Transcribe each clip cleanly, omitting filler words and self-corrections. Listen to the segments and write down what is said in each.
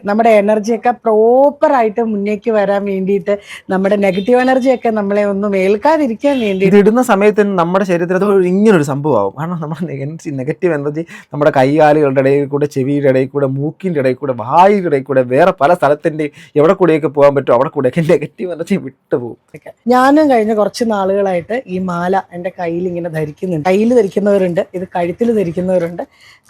നമ്മുടെ എനർജിയൊക്കെ പ്രോപ്പറായിട്ട് മുന്നേക്ക് വരാൻ വേണ്ടിയിട്ട് നമ്മുടെ നെഗറ്റീവ് എനർജിയൊക്കെ നമ്മളെ ഒന്നും ഏൽക്കാതിരിക്കാൻ വേണ്ടി ഇത് ഇടുന്ന സമയത്ത് നമ്മുടെ ശരീരത്തിൽ അത് ഇങ്ങനൊരു സംഭവമാകും. കാരണം നമ്മുടെ നെഗറ്റീവ് എനർജി നമ്മുടെ കൈകാലുകളുടെ ഇടയിൽ കൂടെ, ചെവിയുടെ ഇടയിൽ കൂടെ, മൂക്കിൻ്റെ ഇടയിൽ കൂടെ, വായുടെ ഇടയിൽ കൂടെ, വേറെ പല സ്ഥലത്തിൻ്റെ എവിടെ കൂടെയൊക്കെ പോകാൻ പറ്റും അവിടെ കൂടെയൊക്കെ നെഗറ്റീവ് എനർജി വിട്ടുപോകും. ഞാനും കഴിഞ്ഞ കുറച്ച് നാളുകളായിട്ട് ഈ മാല എൻ്റെ കയ്യിൽ ഇങ്ങനെ ധരിക്കുന്നുണ്ട്. കയ്യിൽ ധരിക്കുന്നവരുണ്ട്, ഇത് കഴുത്തിൽ ധരിക്കുന്നവരുണ്ട്.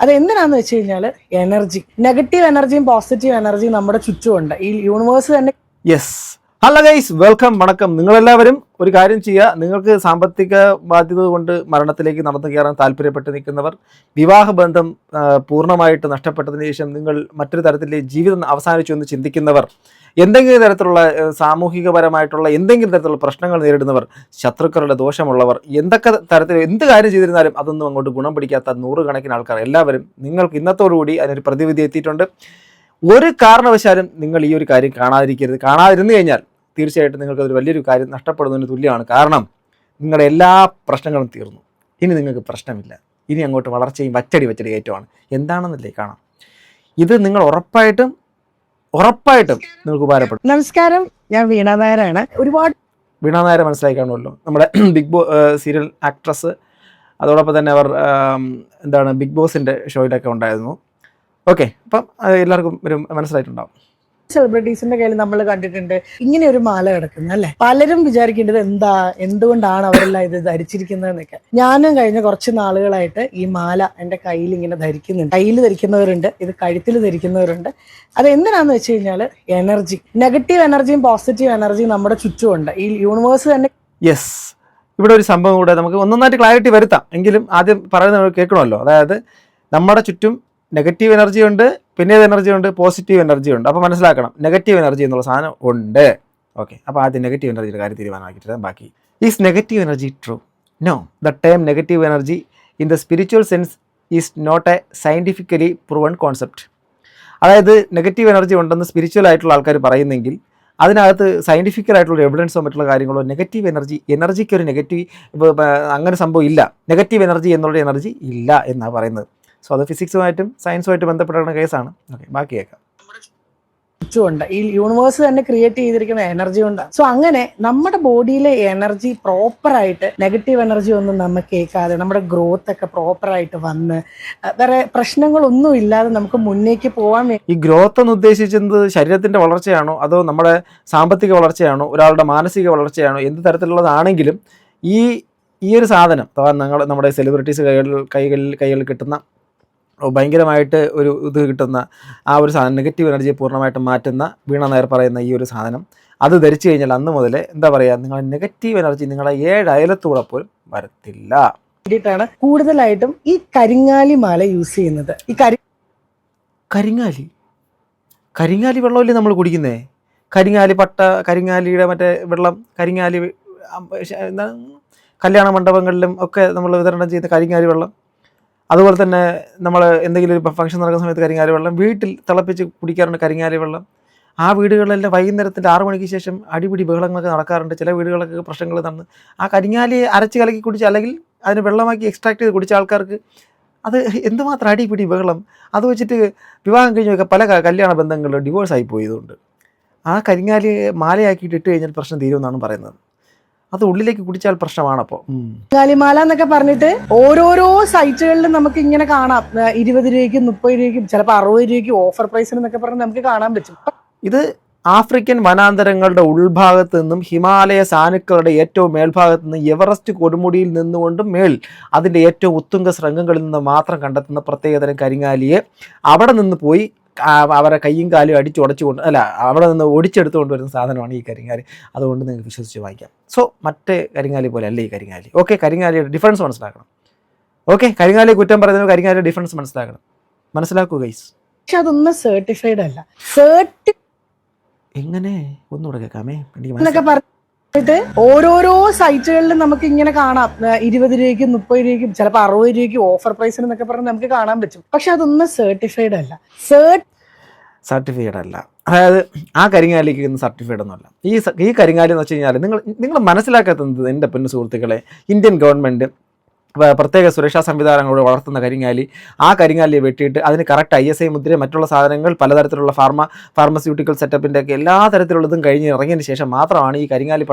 അത് എന്തിനാന്ന് വെച്ച് കഴിഞ്ഞാൽ എനർജി, നെഗറ്റീവ് എനർജിയും പോസിറ്റീവ് എനർജിയും നമ്മുടെ ചുറ്റുമുണ്ട്. ഈ യൂണിവേഴ്സ് തന്നെ. യെസ്, ഹലോ ഗൈസ്, വെൽക്കം, വണക്കം. നിങ്ങളെല്ലാവരും ഒരു കാര്യം ചെയ്യുക. നിങ്ങൾക്ക് സാമ്പത്തിക ബാധ്യത കൊണ്ട് മരണത്തിലേക്ക് നടന്നു കയറാൻ താല്പര്യപ്പെട്ട് നിൽക്കുന്നവർ, വിവാഹബന്ധം പൂർണ്ണമായിട്ട് നഷ്ടപ്പെട്ടതിന് ശേഷം നിങ്ങൾ മറ്റൊരു തരത്തിലെ ജീവിതം അവസാനിച്ചു എന്ന് ചിന്തിക്കുന്നവർ, എന്തെങ്കിലും തരത്തിലുള്ള സാമൂഹികപരമായിട്ടുള്ള എന്തെങ്കിലും തരത്തിലുള്ള പ്രശ്നങ്ങൾ നേരിടുന്നവർ, ശത്രുക്കളുടെ ദോഷമുള്ളവർ, എന്തൊക്കെ തരത്തിൽ എന്ത് കാര്യം ചെയ്തിരുന്നാലും അതൊന്നും അങ്ങോട്ട് ഗുണം പിടിക്കാത്ത നൂറുകണക്കിന് ആൾക്കാർ എല്ലാവരും നിങ്ങൾക്ക് ഇന്നത്തോടുകൂടി അതിനൊരു പ്രതിവിധി എത്തിയിട്ടുണ്ട്. ഒരു കാരണവശാലും നിങ്ങൾ ഈ ഒരു കാര്യം കാണാതിരിക്കരുത്. കാണാതിരുന്നു കഴിഞ്ഞാൽ തീർച്ചയായിട്ടും നിങ്ങൾക്കതൊരു വലിയൊരു കാര്യം നഷ്ടപ്പെടുന്നതിന് തുല്യമാണ്. കാരണം നിങ്ങളുടെ എല്ലാ പ്രശ്നങ്ങളും തീർന്നു. ഇനി നിങ്ങൾക്ക് പ്രശ്നമില്ല. ഇനി അങ്ങോട്ട് വളർച്ചയും വച്ചടി കയറ്റമാണ്. എന്താണെന്നല്ലേ കാണാം. ഇത് നിങ്ങൾ ഉറപ്പായിട്ടും നിങ്ങൾക്ക് ഉപകാരപ്പെടും. നമസ്കാരം, ഞാൻ വീണ നായരാണ്. വീണ നായരെ മനസ്സിലാക്കി കാണുമല്ലോ, നമ്മുടെ ബിഗ് ബോസ് സീരിയൽ ആക്ട്രസ്. അതോടൊപ്പം തന്നെ അവർ ബിഗ് ബോസിൻ്റെ ഷോയിലൊക്കെ ഉണ്ടായിരുന്നു. ഓക്കെ, അപ്പം എല്ലാവർക്കും ഒരു മനസ്സിലായിട്ടുണ്ടാവും. സെലിബ്രിറ്റീസിന്റെ കയ്യിൽ നമ്മൾ കണ്ടിട്ടുണ്ട് ഇങ്ങനെ ഒരു മാല കിടക്കുന്നത്, അല്ലെ? പലരും വിചാരിക്കേണ്ടത് എന്തുകൊണ്ടാണ് അവരെല്ലാം ഇത് ധരിച്ചിരിക്കുന്നതെന്നൊക്കെ. ഞാനും കഴിഞ്ഞ കുറച്ച് നാളുകളായിട്ട് ഈ മാല എൻ്റെ കയ്യിൽ ഇങ്ങനെ ധരിക്കുന്നുണ്ട്. കയ്യിൽ ധരിക്കുന്നവരുണ്ട്, ഇത് കഴുത്തിൽ ധരിക്കുന്നവരുണ്ട്. അത് എന്തിനാന്ന് വെച്ച് കഴിഞ്ഞാൽ എനർജി, നെഗറ്റീവ് എനർജിയും പോസിറ്റീവ് എനർജിയും നമ്മുടെ ചുറ്റുമുണ്ട്. ഈ യൂണിവേഴ്സ് തന്നെ. യെസ്, ഇവിടെ ഒരു സംഭവം കൂടെ നമുക്ക് ഒന്നൊന്നായിട്ട് ക്ലാരിറ്റി വരുത്താം. എങ്കിലും ആദ്യം പറയുന്നത് കേൾക്കണമല്ലോ. അതായത് നമ്മുടെ ചുറ്റും നെഗറ്റീവ് എനർജി ഉണ്ട്, പിന്നെ എനർജി ഉണ്ട്, പോസിറ്റീവ് എനർജി ഉണ്ട്. അപ്പോൾ മനസ്സിലാക്കണം, നെഗറ്റീവ് എനർജി എന്നുള്ള സാധനം ഉണ്ട്. ഓക്കെ, അപ്പോൾ ആദ്യം നെഗറ്റീവ് എനർജിയുടെ കാര്യം തീരുമാനമാക്കിയിട്ട് ബാക്കി. Is negative energy true? No, the term negative energy in the spiritual sense is not a scientifically proven concept. അതായത് നെഗറ്റീവ് എനർജി ഉണ്ടെന്ന് സ്പിരിച്വൽ ആയിട്ടുള്ള ആൾക്കാർ പറയുന്നെങ്കിൽ അതിനകത്ത് സയൻറ്റിഫിക്കലായിട്ടുള്ള എവിഡൻസോ മറ്റുള്ള കാര്യങ്ങളോ, നെഗറ്റീവ് എനർജിക്ക് ഒരു നെഗറ്റീവ് അങ്ങനെ സംഭവം ഇല്ല. നെഗറ്റീവ് എനർജി എന്നുള്ള എനർജി ഇല്ല എന്നാണ് പറയുന്നത്. സോ അത് ഫിസിക്സുമായിട്ടും സയൻസുമായിട്ട് ബന്ധപ്പെട്ടുള്ള കേസാണ്. ഓക്കെ, ബാക്കി കേൾക്കാം. ചുറ്റുമുണ്ട്. ഈ യൂണിവേഴ്സ് തന്നെ ക്രിയേറ്റ് ചെയ്തിരിക്കുന്ന എനർജി കൊണ്ടാണ്. സോ അങ്ങനെ നമ്മുടെ ബോഡിയിലെ എനർജി പ്രോപ്പറായിട്ട്, നെഗറ്റീവ് എനർജി ഒന്നും നമുക്ക് കേൾക്കാതെ നമ്മുടെ ഗ്രോത്ത് ഒക്കെ പ്രോപ്പറായിട്ട് വന്ന് വേറെ പ്രശ്നങ്ങളൊന്നും ഇല്ലാതെ നമുക്ക് മുന്നേക്ക് പോകാൻ വേണ്ടി. ഈ ഗ്രോത്ത് എന്ന് ഉദ്ദേശിച്ചത് ശരീരത്തിന്റെ വളർച്ചയാണോ, അതോ നമ്മുടെ സാമ്പത്തിക വളർച്ചയാണോ, ഒരാളുടെ മാനസിക വളർച്ചയാണോ, എന്ത് തരത്തിലുള്ളതാണെങ്കിലും ഈ ഒരു സാധനം നമ്മുടെ സെലിബ്രിറ്റീസ് കൈകളിൽ കിട്ടുന്ന ഭയങ്കരമായിട്ട് ഒരു ഇത് കിട്ടുന്ന ആ ഒരു സാധനം, നെഗറ്റീവ് എനർജിയെ പൂർണ്ണമായിട്ടും മാറ്റുന്ന വീണ നായർ പറയുന്ന ഈ ഒരു സാധനം, അത് ധരിച്ചു കഴിഞ്ഞാൽ അന്ന് മുതൽ നിങ്ങളുടെ നെഗറ്റീവ് എനർജി നിങ്ങളെ 7 അയലത്തൂടെ പോലും വരത്തില്ല. വേണ്ടിയിട്ടാണ് കൂടുതലായിട്ടും ഈ കരിങ്ങാലി മാല യൂസ് ചെയ്യുന്നത്. ഈ കരിങ്ങാലി വെള്ളമല്ലേ നമ്മൾ കുടിക്കുന്നേ? കരിങ്ങാലിയുടെ മറ്റേ വെള്ളം, എന്താ കല്യാണ മണ്ഡപങ്ങളിലും ഒക്കെ നമ്മൾ വിതരണം ചെയ്യുന്ന കരിങ്ങാലി വെള്ളം. അതുപോലെ തന്നെ നമ്മൾ എന്തെങ്കിലും ഒരു ഫംഗ്ഷൻ നടക്കുന്ന സമയത്ത് കരിങ്ങാലി വെള്ളം വീട്ടിൽ തിളപ്പിച്ച് കുടിക്കാറുണ്ട്. കരിങ്ങാലി വെള്ളം ആ വീടുകളിലെല്ലാം വൈകുന്നേരത്തിൻ്റെ 6 മണിക്ക് ശേഷം അടിപിടി ബഹളങ്ങളൊക്കെ നടക്കാറുണ്ട്. ചില വീടുകളൊക്കെ പ്രശ്നങ്ങൾ നടന്ന് ആ കരിങ്ങാലി അരച്ച് കലക്കി കുടിച്ച്, അല്ലെങ്കിൽ അതിന് വെള്ളമാക്കി എക്സ്ട്രാക്ട് ചെയ്ത് കുടിച്ച ആൾക്കാർക്ക് അത് എന്തുമാത്രം അടിപിടി ബഹളം. അത് വെച്ചിട്ട് വിവാഹം കഴിഞ്ഞൊക്കെ പല കല്യാണ ബന്ധങ്ങളിൽ ഡിവോഴ്സായി പോയതുകൊണ്ട് ആ കരിങ്ങാലി മാലയാക്കിയിട്ട് ഇട്ട് കഴിഞ്ഞാൽ പ്രശ്നം തീരുമെന്നാണ് പറയുന്നത്. അത് ഉള്ളിലേക്ക് കുടിച്ചാൽ പ്രശ്നമാണ്. അപ്പോൾ കരിങ്ങാലിമാല എന്നൊക്കെ പറഞ്ഞിട്ട് ഓരോരോ സൈറ്റുകളിലും നമുക്ക് ഇങ്ങനെ കാണാം. 20 രൂപയ്ക്കും 30 രൂപയ്ക്കും ചിലപ്പോൾ 60 രൂപയ്ക്കും ഓഫർ പ്രൈസിന് എന്നൊക്കെ പറഞ്ഞ് നമുക്ക് കാണാൻ പറ്റും. ഇത് ആഫ്രിക്കൻ വനാന്തരങ്ങളുടെ ഉൾഭാഗത്ത് നിന്നും ഹിമാലയ സാനുക്കളുടെ ഏറ്റവും മേൽഭാഗത്ത് നിന്ന് എവറസ്റ്റ് കൊടുമുടിയിൽ നിന്നുകൊണ്ടും അതിൻ്റെ ഏറ്റവും ഉത്തുംഗ ശൃംഗങ്ങളിൽ നിന്ന് മാത്രം കണ്ടെത്തുന്ന പ്രത്യേകതരം കരിങ്ങാലിയെ അവിടെ നിന്ന് പോയി അവരെ കയ്യും കാലും അവിടെ നിന്ന് ഒടിച്ചെടുത്തുകൊണ്ട് വരുന്ന സാധനമാണ് ഈ കരിങ്ങാലി. അതുകൊണ്ട് നിങ്ങൾക്ക് വിശ്വസിച്ച് വാങ്ങിക്കാം. സോ മറ്റേ കരിങ്ങാലി പോലെ അല്ല ഈ കരിങ്ങാലി. ഓക്കെ, കരിങ്ങാലിയുടെ ഡിഫറൻസ് മനസ്സിലാക്കണം. ഓക്കെ, കരിങ്ങാലി കുറ്റം പറയുന്നത് കരിങ്ങാലിയുടെ ഡിഫറൻസ് മനസ്സിലാക്കൂ ഗൈസ്. പക്ഷെ അതൊന്നും സർട്ടിഫൈഡ് അല്ല. എങ്ങനെ ഒന്നുകൂടെ കേൾക്കാമേ എന്നൊക്കെ പറഞ്ഞിട്ട് ഓരോരോ സൈറ്റുകളിലും നമുക്ക് ഇങ്ങനെ കാണാം. 20 രൂപയ്ക്കും 30 രൂപയ്ക്കും ചിലപ്പോൾ 60 രൂപയ്ക്കും ഓഫർ പ്രൈസിന് എന്നൊക്കെ പറഞ്ഞ് നമുക്ക് കാണാൻ പറ്റും. പക്ഷെ അതൊന്നും സർട്ടിഫൈഡ് അല്ല. സർട്ടിഫൈഡ് അല്ല. അതായത് ആ കരിങ്ങാലിക്ക് സർട്ടിഫൈഡ് ഒന്നുമല്ല. ഈ കരിങ്ങാലി എന്ന് വെച്ച് കഴിഞ്ഞാൽ നിങ്ങൾ മനസ്സിലാക്കാത്തത് എൻ്റെ പൊന്നു സുഹൃത്തുക്കളെ, ഇന്ത്യൻ ഗവൺമെൻറ് പ്രത്യേക സുരക്ഷാ സംവിധാനങ്ങളോട് വളർത്തുന്ന കരിങ്ങാലി, ആ കരിങ്ങാലിയെ വെട്ടിയിട്ട് അതിന് കറക്റ്റ് ISI മുദ്ര, മറ്റുള്ള സാധനങ്ങൾ, പലതരത്തിലുള്ള ഫാർമസ്യൂട്ടിക്കൽ സെറ്റപ്പിൻ്റെ ഒക്കെ എല്ലാ തരത്തിലുള്ളതും കഴിഞ്ഞ് ഇറങ്ങിയതിന് ശേഷം മാത്രമാണ് ഈ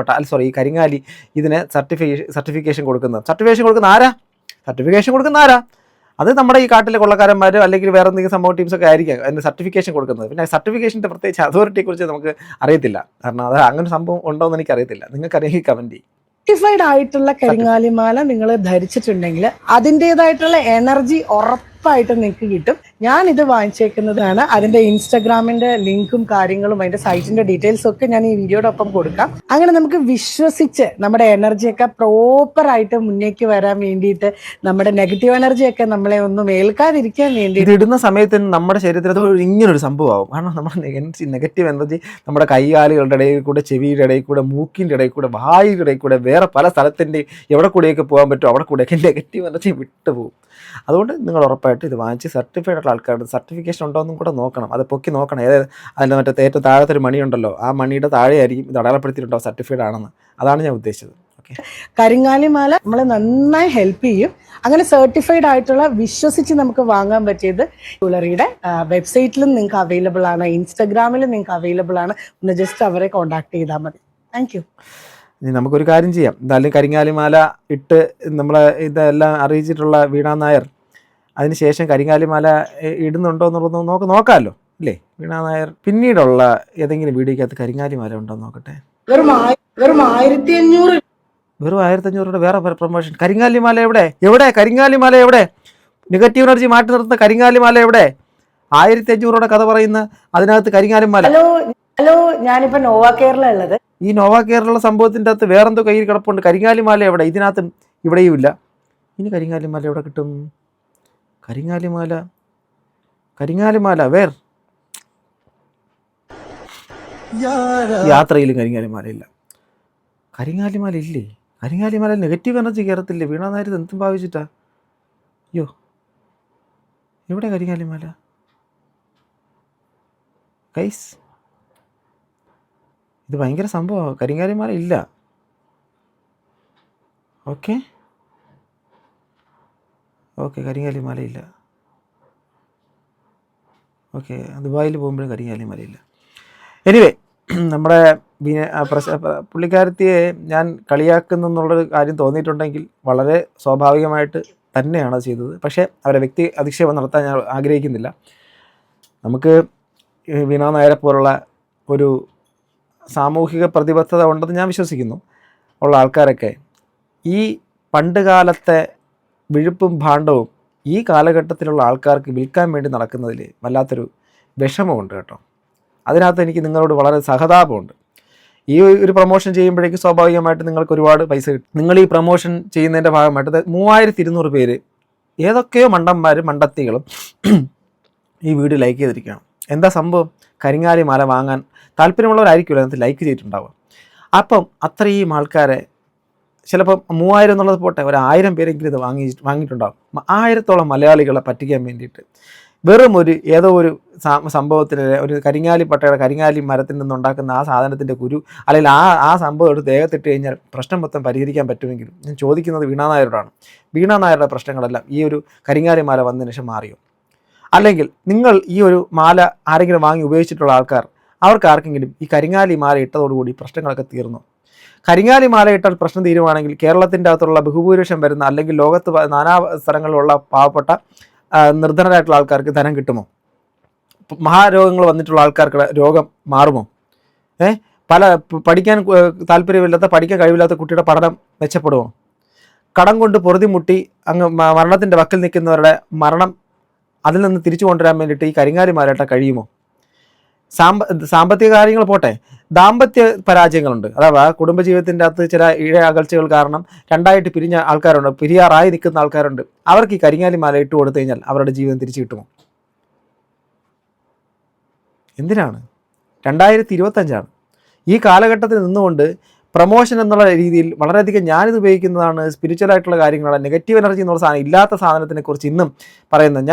ഈ കരിങ്ങാലി ഇതിന് സർട്ടിഫിക്കേഷൻ കൊടുക്കുന്നത്. സർട്ടിഫിക്കേഷൻ കൊടുക്കുന്ന ആരാ? അത് നമ്മുടെ ഈ കാട്ടിലെ കൊള്ളക്കാരന്മാർ അല്ലെങ്കിൽ വേറെ എന്തെങ്കിലും സംഭവം ടീംസൊക്കെ ആയിരിക്കും അതിന് സർട്ടിഫിക്കേഷൻ കൊടുക്കുന്നത്. പിന്നെ സർട്ടിഫിക്കേഷൻ്റെ പ്രത്യേകിച്ച് അതോറിറ്റിയെക്കുറിച്ച് നമുക്ക് അറിയത്തില്ല. കാരണം അത് അങ്ങനെ സംഭവം ഉണ്ടോ എന്ന് എനിക്കറിയത്തില്ല. നിങ്ങൾക്കറിയെങ്കിൽ കമൻറ്റ് ചെയ്യും. സർട്ടിഫൈഡ് ആയിട്ടുള്ള കരിങ്ങാലിമാല നിങ്ങൾ ധരിച്ചിട്ടുണ്ടെങ്കിൽ അതിൻ്റെതായിട്ടുള്ള എനർജി ഉറപ്പായിട്ട് നിങ്ങൾക്ക് കിട്ടും. ഞാൻ ഇത് വാങ്ങിച്ചേക്കുന്നതാണ്. അതിന്റെ ഇൻസ്റ്റാഗ്രാമിന്റെ ലിങ്കും കാര്യങ്ങളും അതിന്റെ സൈറ്റിന്റെ ഡീറ്റെയിൽസും ഒക്കെ ഞാൻ ഈ വീഡിയോടൊപ്പം കൊടുക്കാം. അങ്ങനെ നമുക്ക് വിശ്വസിച്ച് നമ്മുടെ എനർജിയൊക്കെ പ്രോപ്പർ ആയിട്ട് മുന്നേക്ക് വരാൻ വേണ്ടിയിട്ട്, നമ്മുടെ നെഗറ്റീവ് എനർജിയൊക്കെ നമ്മളെ ഒന്നും ഏൽക്കാതിരിക്കാൻ വേണ്ടി ഇത് ഇടുന്ന സമയത്ത് നമ്മുടെ ശരീരത്തിൽ ഇങ്ങനൊരു സംഭവമാകും. കാരണം നമ്മുടെ നെഗറ്റീവ് എനർജി നമ്മുടെ കൈകാലുകളുടെ ഇടയിൽ കൂടെ, ചെവിയുടെ ഇടയിൽ കൂടെ, മൂക്കിൻ്റെ ഇടയിൽ കൂടെ, വായുടെ ഇടയിൽ കൂടെ, വേറെ പല സ്ഥലത്തിൻ്റെ എവിടെ കൂടെയൊക്കെ പോകാൻ പറ്റും അവിടെ കൂടെയൊക്കെ നെഗറ്റീവ് എനർജി വിട്ടുപോകും. അതുകൊണ്ട് നിങ്ങൾ ഉറപ്പായിട്ട് ഇത് വാങ്ങിച്ച് സർട്ടിഫൈഡ് ആയിട്ടുള്ള ആൾക്കാരുടെ സർട്ടിഫിക്കേഷൻ ഉണ്ടോ എന്നും കൂടെ നോക്കണം. അത് പൊക്കി നോക്കണം. അതിൻ്റെ മറ്റേ ഏറ്റവും താഴത്തൊരു മണിയുണ്ടല്ലോ, ആ മണിയുടെ താഴെയായിരിക്കും ഇത് അടയാളപ്പെടുത്തിയിട്ടുണ്ടാവും സർട്ടിഫൈഡ് ആണെന്ന്. അതാണ് ഞാൻ ഉദ്ദേശിച്ചത്. ഓക്കെ, കരിങ്ങാലിമാല നമ്മളെ നന്നായി ഹെൽപ്പ് ചെയ്യും. അങ്ങനെ സർട്ടിഫൈഡ് ആയിട്ടുള്ള വിശ്വസിച്ച് നമുക്ക് വാങ്ങാൻ പറ്റിയത് ജ്വല്ലറിയുടെ വെബ്സൈറ്റിലും നിങ്ങൾക്ക് അവൈലബിൾ ആണ്, ഇൻസ്റ്റഗ്രാമിലും നിങ്ങൾക്ക് അവൈലബിൾ ആണ്. ഒന്ന് ജസ്റ്റ് അവരെ കോൺടാക്ട് ചെയ്താൽ മതി. Thank you. ഇനി നമുക്കൊരു കാര്യം ചെയ്യാം. എന്തായാലും കരിങ്ങാലിമാല ഇട്ട് നമ്മളെ ഇതെല്ലാം അറിയിച്ചിട്ടുള്ള വീണ നായർ അതിനുശേഷം കരിങ്ങാലിമാല ഇടുന്നുണ്ടോ എന്നുള്ളത് നോക്കാമല്ലോ അല്ലേ? വീണ നായർ പിന്നീടുള്ള ഏതെങ്കിലും വീഡിയോക്കകത്ത് കരിങ്ങാലിമാല ഉണ്ടോ എന്ന് നോക്കട്ടെ. വെറും 1500 വെറും 1500 വേറെ പ്രൊമോഷൻ. കരിങ്ങാലിമാല എവിടെ? കരിങ്ങാലിമാല എവിടെ? നെഗറ്റീവ് എനർജി മാറ്റി നിർത്തുന്ന കരിങ്ങാലിമാല എവിടെ? 1500 കഥ പറയുന്ന അതിനകത്ത് കരിങ്ങാലിമാല. ഹലോ, ഞാനിപ്പോ നോവ കേരള ഉള്ളത്. ഈ നോവ കേരള സംഭവത്തിൻ്റെ അകത്ത് വേറെന്തോ കയ്യിൽ കിടപ്പുണ്ട്. കരിങ്ങാലിമാല എവിടെ? ഇതിനകത്ത് ഇവിടെയും ഇല്ല. ഇനി കരിങ്ങാലിമാല എവിടെ കിട്ടും? കരിങ്ങാലിമാല വേർ യാത്രയിലും കരിങ്ങാലിമാല ഇല്ല. കരിങ്ങാലിമാല ഇല്ലേ? കരിങ്ങാലിമാല നെഗറ്റീവ് എനർജി കയറത്തില്ലേ? വീണ നായർ എന്തും ഭാവിച്ചിട്ടാ? അയ്യോ, എവിടെ കരിങ്ങാലിമാല? ഗൈസ്, ഇത് ഭയങ്കര സംഭവമാണ്. കരിങ്ങാലിമാല ഇല്ല. ഓക്കെ, കരിങ്ങാലിമാല ഇല്ല. ഓക്കെ, ദുബായിൽ പോകുമ്പോഴും കരിങ്ങാലിമാല ഇല്ല. എനിവേ, നമ്മുടെ പുള്ളിക്കാരത്തിയെ ഞാൻ കളിയാക്കുന്നെന്നുള്ളൊരു കാര്യം തോന്നിയിട്ടുണ്ടെങ്കിൽ വളരെ സ്വാഭാവികമായിട്ട് തന്നെയാണ് ചെയ്തത്. പക്ഷേ അവരെ വ്യക്തി അധിക്ഷേപം നടത്താൻ ഞാൻ ആഗ്രഹിക്കുന്നില്ല. നമുക്ക് വീണ നായരെ പോലുള്ള ഒരു സാമൂഹിക പ്രതിബദ്ധത ഉണ്ടെന്ന് ഞാൻ വിശ്വസിക്കുന്നു. ഉള്ള ആൾക്കാരൊക്കെ ഈ പണ്ട് കാലത്തെ വിഴുപ്പും ഭാണ്ഡവും ഈ കാലഘട്ടത്തിലുള്ള ആൾക്കാർക്ക് വിൽക്കാൻ വേണ്ടി നടക്കുന്നതിൽ വല്ലാത്തൊരു വിഷമമുണ്ട് കേട്ടോ. അതിനകത്ത് എനിക്ക് നിങ്ങളോട് വളരെ സഹതാപമുണ്ട്. ഈ ഒരു പ്രൊമോഷൻ ചെയ്യുമ്പോഴേക്കും സ്വാഭാവികമായിട്ട് നിങ്ങൾക്ക് ഒരുപാട് പൈസ കിട്ടും. നിങ്ങൾ ഈ പ്രൊമോഷൻ ചെയ്യുന്നതിൻ്റെ ഭാഗമായിട്ട് 3200 പേര് ഏതൊക്കെയോ മണ്ടത്തികളും ഈ വീഡിയോ ലൈക്ക് ചെയ്തിരിക്കുകയാണ്. എന്താ സംഭവം? കരിങ്ങാലിമാല വാങ്ങാൻ താല്പര്യമുള്ളവരായിരിക്കുമല്ലോ അതിനകത്ത് ലൈക്ക് ചെയ്തിട്ടുണ്ടാവുക. അപ്പം അത്രയും ആൾക്കാരെ, ചിലപ്പം 3000 എന്നുള്ളത് പോട്ടെ, 1000 പേരെങ്കിലും ഇത് വാങ്ങിയിട്ടുണ്ടാകും. 1000ഓളം മലയാളികളെ പറ്റിക്കാൻ വേണ്ടിയിട്ട് വെറും ഏതോ ഒരു സംഭവത്തിന്, ഒരു കരിങ്ങാലി മരത്തിൽ നിന്നുണ്ടാക്കുന്ന ആ സാധനത്തിൻ്റെ കുരു അല്ലെങ്കിൽ ആ സംഭവം എടുത്ത് ദേഹത്തിട്ട് കഴിഞ്ഞാൽ പ്രശ്നം മൊത്തം പരിഹരിക്കാൻ പറ്റുമെങ്കിലും ഞാൻ ചോദിക്കുന്നത് വീണ നായരോടാണ്. വീണ നായരുടെ പ്രശ്നങ്ങളെല്ലാം ഈ ഒരു കരിങ്ങാലിമാല വന്നതിന് ശേഷം മാറിയോ? അല്ലെങ്കിൽ നിങ്ങൾ ഈ ഒരു മാല ആരെങ്കിലും വാങ്ങി ഉപയോഗിച്ചിട്ടുള്ള ആൾക്കാർ, അവർക്ക് ആർക്കെങ്കിലും ഈ കരിങ്ങാലിമാല ഇട്ടതോടുകൂടി പ്രശ്നങ്ങളൊക്കെ തീർന്നു? കരിങ്ങാലിമാല ഇട്ടാൽ പ്രശ്നം തീരുവാണെങ്കിൽ കേരളത്തിൻ്റെ അകത്തുള്ള ബഹുഭൂരിപക്ഷം വരുന്ന അല്ലെങ്കിൽ ലോകത്ത് നാനാ സ്ഥലങ്ങളിലുള്ള പാവപ്പെട്ട നിർധനരായിട്ടുള്ള ആൾക്കാർക്ക് ധനം കിട്ടുമോ? മഹാരോഗങ്ങൾ വന്നിട്ടുള്ള ആൾക്കാർക്ക് രോഗം മാറുമോ? പഠിക്കാൻ താല്പര്യമില്ലാത്ത, പഠിക്കാൻ കഴിവില്ലാത്ത കുട്ടിയുടെ പഠനം മെച്ചപ്പെടുമോ? കടം കൊണ്ട് പൊറുതിമുട്ടി അങ്ങ് മരണത്തിൻ്റെ വക്കിൽ നിൽക്കുന്നവരുടെ മരണം അതിൽ നിന്ന് തിരിച്ചു കൊണ്ടുവരാൻ വേണ്ടിയിട്ട് ഈ കരിങ്ങാലിമാലയിട്ടാൽ കഴിയുമോ? സാമ്പത്തിക കാര്യങ്ങൾ പോട്ടെ, ദാമ്പത്യ പരാജയങ്ങളുണ്ട്. അഥവാ കുടുംബജീവിതത്തിൻ്റെ അകത്ത് ചില അകൽച്ചകൾ കാരണം രണ്ടായിട്ട് പിരിഞ്ഞ ആൾക്കാരുണ്ട്, പിരിയാറായി നിൽക്കുന്ന ആൾക്കാരുണ്ട്. അവർക്ക് ഈ കരിങ്ങാലിമാല ഇട്ട് കൊടുത്തു കഴിഞ്ഞാൽ അവരുടെ ജീവിതം തിരിച്ചു കിട്ടുമോ? എന്തിനാണ്? 2025 ഈ കാലഘട്ടത്തിൽ നിന്നുകൊണ്ട് പ്രൊമോഷൻ എന്നുള്ള രീതിയിൽ വളരെയധികം ഞാനിത് ഉപയോഗിക്കുന്നതാണ്. സ്പിരിച്വലായിട്ടുള്ള കാര്യങ്ങളാണ്. നെഗറ്റീവ് എനർജി എന്നുള്ള സാധനം, ഇല്ലാത്ത സാധനത്തിനെക്കുറിച്ച് ഇന്നും പറയുന്നത്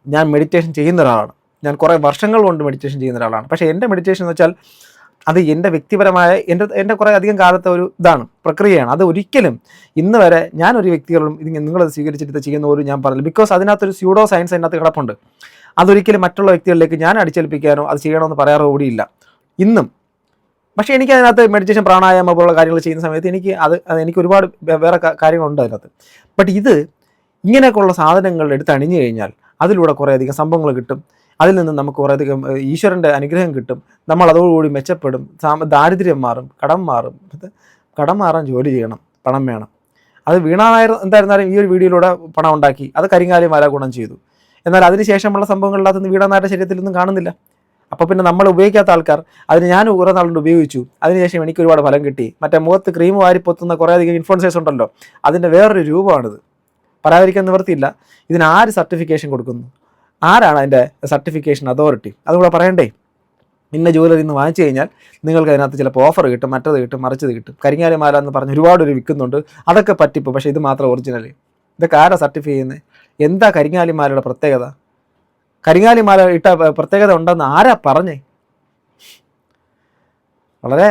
ഞാൻ മെഡിറ്റേഷൻ ചെയ്യുന്ന ഒരാളാണ്. ഞാൻ കുറേ വർഷങ്ങൾ കൊണ്ട് മെഡിറ്റേഷൻ ചെയ്യുന്ന ഒരാളാണ്. പക്ഷേ എൻ്റെ മെഡിറ്റേഷൻ എന്ന് വെച്ചാൽ അത് എൻ്റെ വ്യക്തിപരമായ എൻ്റെ കുറേ അധികം കാലത്തെ ഒരു ഇതാണ്, പ്രക്രിയയാണ്. അത് ഒരിക്കലും ഇന്ന് വരെ ഞാൻ ഒരു വ്യക്തികളും നിങ്ങളത് സ്വീകരിച്ചിട്ട് ചെയ്യുന്ന ഒരു ഞാൻ പറയില്ല. ബിക്കോസ് അതിനകത്തൊരു സ്യൂഡോ സയൻസ് അതിനകത്ത് കിടപ്പുണ്ട്. അതൊരിക്കലും മറ്റുള്ള വ്യക്തികളിലേക്ക് ഞാൻ അടിച്ചേൽപ്പിക്കാനോ അത് ചെയ്യണമെന്ന് പറയാറോ കൂടിയില്ല ഇന്നും. പക്ഷേ എനിക്ക് അതിനകത്ത് മെഡിറ്റേഷൻ, പ്രാണായാമ പോലുള്ള കാര്യങ്ങൾ ചെയ്യുന്ന സമയത്ത് എനിക്ക് ഒരുപാട് വേറെ കാര്യങ്ങളുണ്ട് അതിനകത്ത്. ബട്ട് ഇത് ഇങ്ങനെയൊക്കെയുള്ള സാധനങ്ങൾ എടുത്ത് അണിഞ്ഞു കഴിഞ്ഞാൽ അതിലൂടെ കുറേയധികം സംഭവങ്ങൾ കിട്ടും. അതിൽ നിന്ന് നമുക്ക് കുറേയധികം ഈശ്വരൻ്റെ അനുഗ്രഹം കിട്ടും. നമ്മൾ അതോടുകൂടി മെച്ചപ്പെടും. ദാരിദ്ര്യം മാറും, കടം മാറും. കടം മാറാൻ ജോലി ചെയ്യണം, പണം വേണം. അത് വീണാ നായർ എന്തായിരുന്നാലും ഈ ഒരു വീഡിയോയിലൂടെ പണം ഉണ്ടാക്കി, അത് കരിങ്ങാലി മാല ഗുണം ചെയ്തു. എന്നാൽ അതിനുശേഷമുള്ള സംഭവങ്ങളിലകത്ത് വീണാ നായരുടെ ശരീരത്തിലൊന്നും കാണുന്നില്ല. അപ്പോൾ പിന്നെ നമ്മൾ ഉപയോഗിക്കാത്ത ആൾക്കാർ അതിന് ഞാൻ കുറേ നാളുകൊണ്ട് ഉപയോഗിച്ചു, അതിനുശേഷം എനിക്ക് ഒരുപാട് ഫലം കിട്ടി. മറ്റേ മുഖത്ത് ക്രീം വാരി പൊത്തുന്ന കുറേയധികം ഇൻഫ്ലുവൻസേഴ്സ് ഉണ്ടല്ലോ, അതിൻ്റെ വേറൊരു രൂപമാണിത്. പറയാതിരിക്കാൻ നിവൃത്തിയില്ല. ഇതിന് ആര് സർട്ടിഫിക്കേഷൻ കൊടുക്കുന്നു? ആരാണ് അതിൻ്റെ സർട്ടിഫിക്കേഷൻ അതോറിറ്റി? അതുകൂടെ പറയണ്ടേ? ഇന്ന ജ്വല്ലറി നിന്ന് വാങ്ങിച്ചു കഴിഞ്ഞാൽ നിങ്ങൾക്ക് അതിനകത്ത് ചിലപ്പോൾ ഓഫർ കിട്ടും, മറ്റത് കിട്ടും, മറിച്ചത് കിട്ടും. കരിങ്ങാലി മാല എന്ന് പറഞ്ഞ് ഒരുപാട് ഒരു വിൽക്കുന്നുണ്ട്. അതൊക്കെ പറ്റിപ്പോൾ. പക്ഷേ ഇത് മാത്രം ഒറിജിനൽ. ഇതൊക്കെ ആരാ സർട്ടിഫൈ ചെയ്യുന്നത്? എന്താ കരിങ്ങാലി മാലയുടെ പ്രത്യേകത? കരിങ്ങാലി മാല ഇട്ട പ്രത്യേകത ഉണ്ടെന്ന് ആരാ പറഞ്ഞേ? വളരെ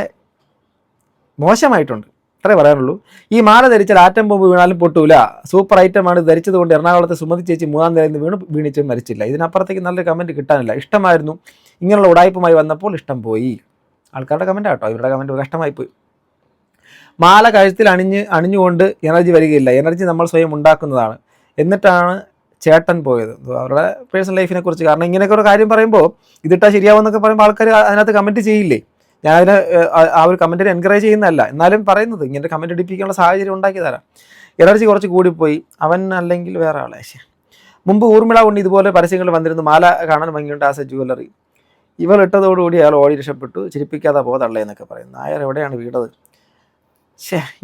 മോശമായിട്ടുണ്ട്, അത്രേ പറയാനുള്ളൂ. ഈ മാല ധരിച്ചാൽ ആറ്റം ബോംബ് വീണാലും പൊട്ടൂല, സൂപ്പർ ഐറ്റമാണ്, ധരിച്ചത് കൊണ്ട് എറണാകുളത്തെ സുമതി ചേച്ചി 3-ാം നിലയിൽ നിന്ന് വീണിച്ച് മരിച്ചില്ല. ഇതിനപ്പുറത്തേക്ക് നല്ലൊരു കമൻറ്റ് കിട്ടാനില്ല. ഇഷ്ടമായിരുന്നു, ഇങ്ങനെയുള്ള ഉടായ്പുമായി വന്നപ്പോൾ ഇഷ്ടം പോയി. ആൾക്കാരുടെ കമൻറ്റ് കേട്ടോ, ഇവരുടെ കമൻറ്റ് കഷ്ടമായിപ്പോയി. മാല കഴുത്തിൽ അണിഞ്ഞുകൊണ്ട് എനർജി വരികയില്ല, എനർജി നമ്മൾ സ്വയം ഉണ്ടാക്കുന്നതാണ്. എന്നിട്ടാണ് ചേട്ടൻ പോയത്. അവരുടെ പേഴ്സണൽ ലൈഫിനെ കുറിച്ച്. കാരണം ഇങ്ങനെയൊക്കെ ഒരു കാര്യം പറയുമ്പോൾ ഇതിട്ടാൽ ശരിയാവുമെന്നൊക്കെ പറയുമ്പോൾ ആൾക്കാർ അതിനകത്ത് കമൻറ്റ് ചെയ്യില്ലേ? ഞാനതിന് ആ ഒരു കമൻറ്റിനെ എൻകറേജ് ചെയ്യുന്നതല്ല, എന്നാലും പറയുന്നത് ഇങ്ങനെ കമൻറ്റ് ഇടിപ്പിക്കാനുള്ള സാഹചര്യം ഉണ്ടാക്കി തരാം. എനർജി കുറച്ച് കൂടിപ്പോയി, അവൻ അല്ലെങ്കിൽ വേറെ ആളെ. മുമ്പ് ഊർമിള കൊണ്ട് ഇതുപോലെ പരസ്യങ്ങൾ വന്നിരുന്നു, മാല കാണാൻ ഭംഗിയുണ്ട് ആസ് എ ജ്വല്ലറി. ഇവൾ ഇട്ടതോടുകൂടി അയാൾ ഓടി രക്ഷപ്പെട്ടു, ചിരിപ്പിക്കാതെ പോതള്ളേ എന്നൊക്കെ പറയുന്നു. നായർ എവിടെയാണ് വീണത്?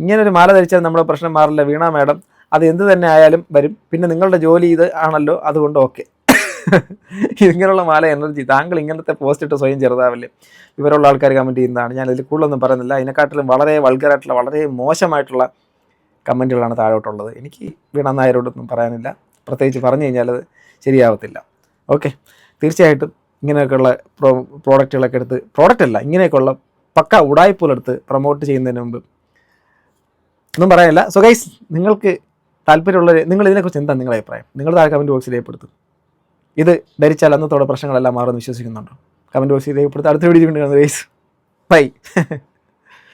ഇങ്ങനൊരു മാല ധരിച്ചാൽ നമ്മുടെ പ്രശ്നം മാറില്ല വീണ മാഡം. അത് എന്ത് തന്നെ ആയാലും വരും. പിന്നെ നിങ്ങളുടെ ജോലി ഇത് ആണല്ലോ, അതുകൊണ്ട് ഓക്കെ. ഇങ്ങനെയുള്ള മാല എനർജി. താങ്കൾ ഇങ്ങനത്തെ പോസ്റ്റ് ഇട്ട് സ്വയം ചെറുതാവില്ലേ? ഇവരുള്ള ആൾക്കാർ കമൻറ്റ് ചെയ്യുന്നതാണ്. ഞാനതിൽ കൂടുതലൊന്നും പറയുന്നില്ല. അതിനെക്കാട്ടിലും വളരെ വൾഗറായിട്ടുള്ള, വളരെ മോശമായിട്ടുള്ള കമൻറ്റുകളാണ് താഴോട്ടുള്ളത്. എനിക്ക് വീണ നായരോടൊന്നും പറയാനില്ല. പ്രത്യേകിച്ച് പറഞ്ഞു കഴിഞ്ഞാൽ അത് ശരിയാവത്തില്ല. ഓക്കെ, തീർച്ചയായിട്ടും ഇങ്ങനെയൊക്കെയുള്ള പ്രോഡക്റ്റുകളൊക്കെ എടുത്ത്, പ്രോഡക്റ്റല്ല, ഇങ്ങനെയൊക്കെയുള്ള പക്ക ഉടായ്പകളെടുത്ത് പ്രൊമോട്ട് ചെയ്യുന്നതിന് മുമ്പ് ഒന്നും പറയാനില്ല. സോ ഗൈസ്, നിങ്ങൾക്ക് താല്പര്യമുള്ളവർ, നിങ്ങൾ ഇതിനെക്കുറിച്ച് എന്താ നിങ്ങളുടെ അഭിപ്രായം? നിങ്ങൾ താഴെ കമൻറ്റ് ബോക്സിൽ രേഖപ്പെടുത്തും. ഇത് ധരിച്ചാൽ അന്നത്തോടെ പ്രശ്നങ്ങളെല്ലാം മാറുമെന്ന് വിശ്വസിക്കുന്നുണ്ടോ? കമൻറ്റ് ബോക്സിൽ രേഖപ്പെടുത്തും. അടുത്ത വീഡിയോ കൊണ്ട് കാണുന്നത് ഗൈസ്, ബൈ.